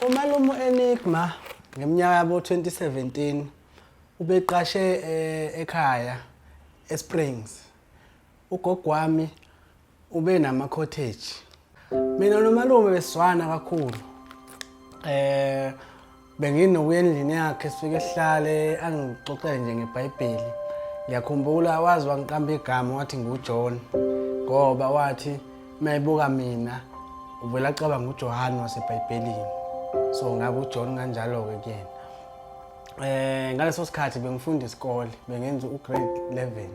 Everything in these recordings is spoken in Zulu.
Umalume Enigma ngeminyaka yabo 2017 ubeqashe ekhaya eSprings. Ugogo wami ube nama cottage. Mina nomalume besizwana kakhulu. Benginokuya endlini yakhe sifike sihlale angixoxele nje ngeBhayibheli. Ngiyakhumbula wazi wangiqamba igama wathi nguJohn ngoba wathi mayibuka mina uvela cabanga uJohn waseBhayibhelini. So ngabe uJohn kanjalo ke kuyena. Ngaleso sikhathi bengifunda isikole, bengenza ugrade 11.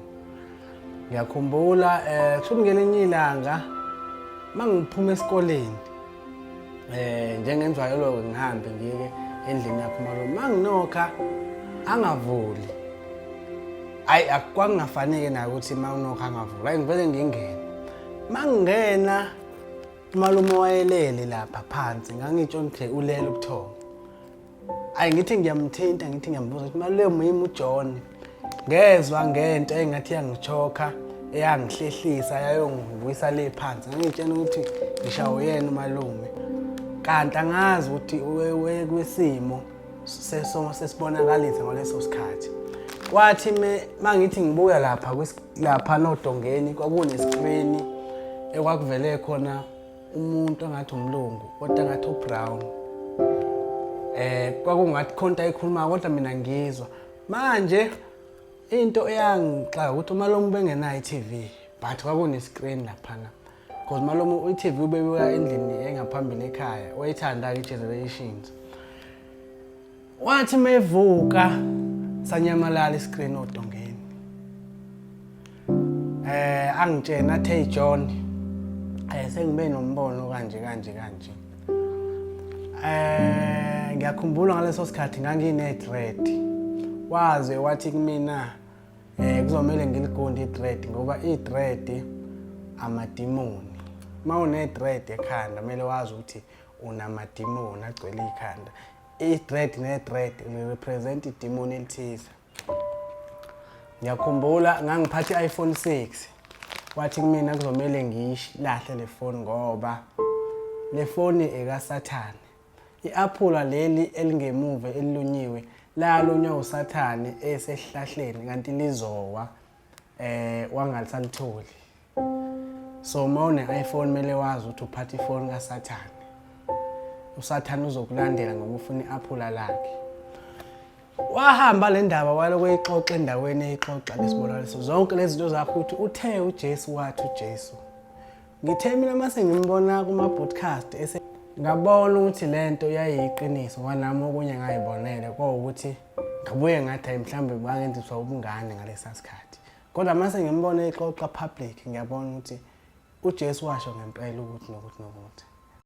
Ngiyakhumbula kusho ngelinye ilanga mangiphuma esikoleni njengenzwayelo ngihambe ngiye endlini yakhe umalume. Manginokha angavuli. Ayi akwangafanele na ukuthi mawunokha angavuli. Hayi ngivele ngingene. Mangingena umalume wayelele lapha phansi ngangitsho nje ulele ubuthongo. Ayi ngithi ngiyamthinta ngithi ngiyambuza ukuthi malume yimi uJohn. Ngezwe ngento engathi yangichoka eyangihlehlisa yayongivuyisa le phansi. Ngangitshela ukuthi ngishawo yena umalume. Kanti angazi ukuthi uwe kwesimo sesibonakalisa ngaleso sikhathi. Kwathi mangithi ngibuya lapha nodongeni kwakunescreen ekwakuvele khona umuntu ongathi umlungu kodwa ngathi ubrown. Kwakungathi khonto ayikhuluma kodwa mina ngizwa. Manje into eyangixaka ukuthi umalume bengenayo iTV but kwakunescreen laphana. Because malume iTV ubebeka endlini engaphambili ekhaya wayithanda igenerations. Wathi mevuka sanyamalala iscreen odongeni. Angitshena athi hey John sengibe nombono kanje. Ngiyakhumbula ngaleso sikhathi ngangine-dread. Waze wathi kumina kuzomela ngiligonde i-dread ngoba i-dread amadimoni. Mawune-dread ekhanda kumele wazi ukuthi unamadimoni agcwele ikhanda. I-dread ne-dread represent idimoni elithize. Ngiyakhumbula ngangiphatha i-iPhone 6. Wathi kumina kuzomela ngiyilahle le phone ngoba le phone ekaSathane. I-aphula leli elingemuva elilunyiwe lalunywa uSathane esehlahleni kanti lizowa wangalisalitholi. So mawune iPhone mele wazi ukuthi uphatha iphone kaSathane. uSathane uzokulandela ngoba ufuna i-aphula lakhe. Wahamba le ndaba waloko eyixoxa endaweni eyixoxa lesibonakaliso zonke lezi zinto zakho ukuthi uthe uJesu wathi uJesu. Ngithe mina mase ngimbona kuma podcast ngabona ukuthi lento yayiqiniso kwanami okunye ngayibonela ukuthi ngabuye ngathi mhlambe bangenziswa ubungane ngalesa sikhathi. Kodwa mase ngimbona exoxa public ngiyabona ukuthi uJesu washo ngempela ukuthi nokuthi.